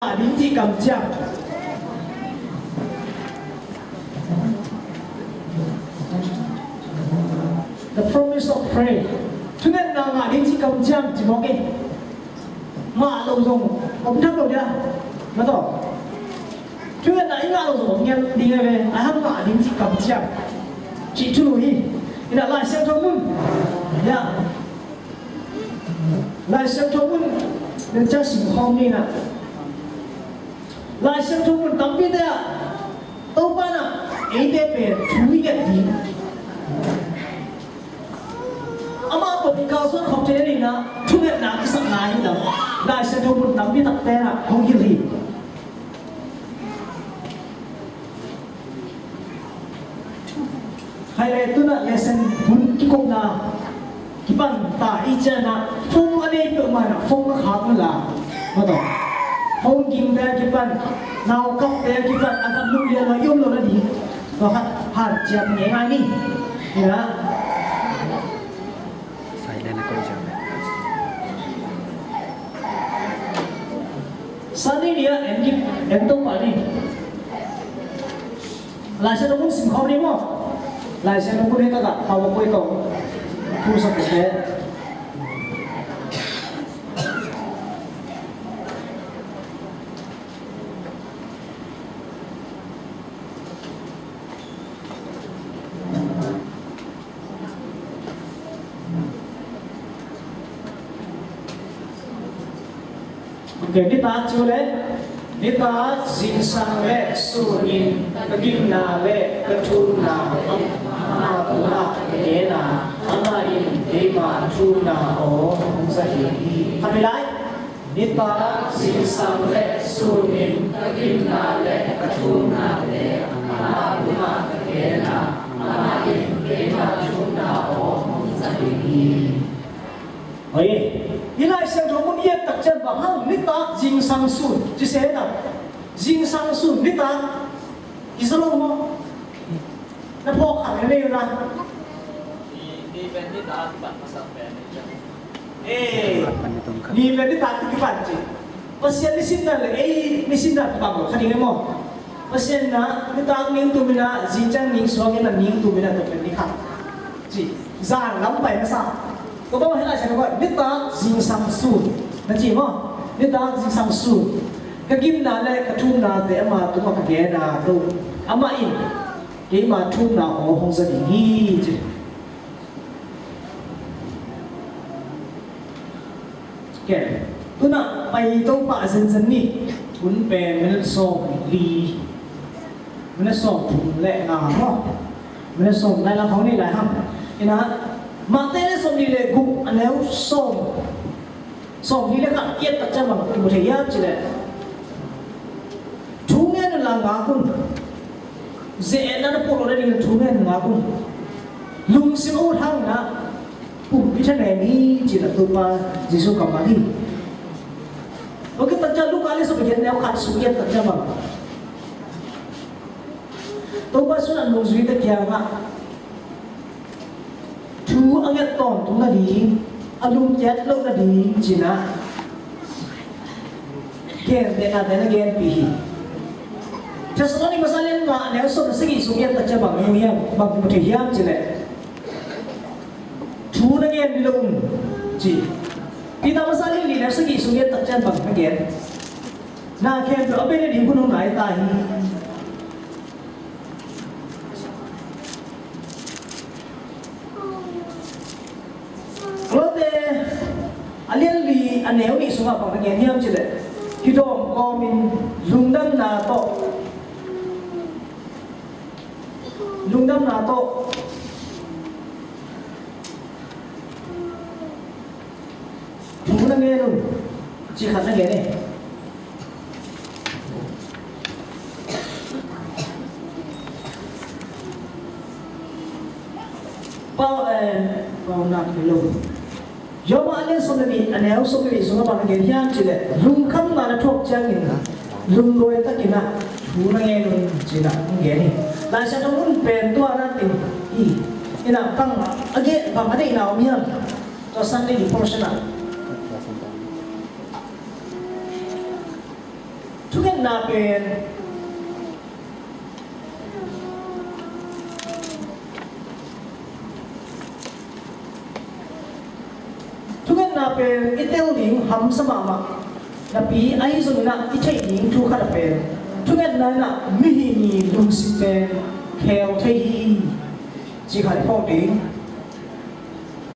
临時咁將 The promise of prayer ทุกท่านนาง臨時咁將จีโมกี้มาลงส่งผมทำเราเนี่ยมาต่อทุกท่านนางลงส่งผมยังดีเลยอาหารมา臨時咁將จีทุลุยนี่นะลายเส้นทงมุ่งเนี่ยลายเส้นทงมุ่งเป็นเจ้าสิ่งของนี่นะลายเส้นทงมุ่งตั้งปีเดียตัวป้านะเอเดเป็นทุยกันดีอามาตัวนี้เขาส่วนของเจนี่นะทุกอย่างนักสังหารนี่นะลายเส้นทงมุ่งตั้งปีตักแต่ละของยิริใครเลยตัวนั้นเลเซนบุญกิโกนากิบันตาอีเจนะฟงอะไรเปิดมานะฟงขาดมันละมาต่อฟงกินแต่กิบันนาวกับแต่กิบันอาการลุกเรียนมายุ่งเลยดีก็ฮัดผ่านเจียบเงี้ยนี่นะ Silent ako siya. Sani dia entuk pani. Lasa nunggu simkau ni mo. Lasa nunggu ni tak tahu apa itu. Pusat kita. Okay, ni tak cule, ni tak sinsang le surin, kegimna le ketuna, anak kena, anain dema tuna oh sahi. Kami lagi, ni tak sinsang le surin, kegimna le ketuna le, anak kena, anain dema tuna oh sahi. Oh ye. Ila isang rumon iya takjan bahang nita jing sang sun jise na jing sang sun nita isalo mo na po kang ini na di bendi taat ba masampai ni bendi taat ki panci pasien ni sindal ni sindal bago kadingan mo pasien na nita ning tu bina jinjang ning suangin na ning tu bina to bendi ka ji zan lampai na saก็บอกให้เราใช้คำว่านิตาจิงสังสูนั่นจริงมั้ยนิตาจิงสังสูก็กิมนาเลยกระทุ่มนาแต่อามาตัวกระเกนาตัวอามาอินกิมาทุ่มนาโอ้หงสนิฮีจีแกตัวน่ะไปต้องป่าเซนเซนนี่คุณเป็นมันส่งลีมันส่งถุงแหละนาเนาะมันส่งในลำของนี่หลายห้ำนี่นะมาเต้นส่งนี่เลยกุอันแล้วส่งนี่เลยก็เอียดตัดจังหวะที่บุตรยาจีเลยทุ่งเงินหลังงาคุณเจนั่นพวกเราได้ยินทุ่งเงินงาคุณลุงสิโอทั้งนะปุ่มพิจารณานี้จีเลยตัวมาจิสุกรรมนี่โอเคตัดจังลูกอะไรส่งเงินแล้วขาดสุเอียดตัดจังหวะตัวมาสุนันลุงสุวิทย์เกี่ยงอ่ะทูอังเกตตอนตรงนั้นดีอารมณ์เจ็ดโลกนั้นดีจีน่ะเกณฑ์เดน่าเดน่าเกณฑ์ปีถ้าสมมติมาสั่งเล่นมาเนี่ยส่งสิ่งสุขยังตัดจะบังเงียบบางประเทศยังจีเลยทูนั่นเกณฑ์ลงจีพี่ตามาสั่งเล่นนี่เนี่ยสิ่งสุขยังตัดจะบังเกณฑ์น่าเกณฑ์เอาไปเล่นดีคุณน้องไหนตายAlien li aneh ni sungai bang lagi ni am cile. Kita komin lungdam na to, lungdam na to. Tunggu nanti lu, cikat nanti ni. Pau nak belum. Jom alien sonami, ane au sonami sungai bang lagi yang cile. Lung kam mana tok jangin, lung loy tak kena. Chuna ngen cina ngeni. Lasa tumun pen tu anak ini. Ina pang age pang ada ina omian. To Sunday di portion ทุกอย่างน่าเป็นทุกอย่างน่าเป็นอิตาลีหำสมามานับปีไอ้ส่วนน่ะอิตาลีทุกข์น่าเป็นทุกอย่างน่ะมิหินีลุงสิเป็นเคลเทีจีขันพ่อดี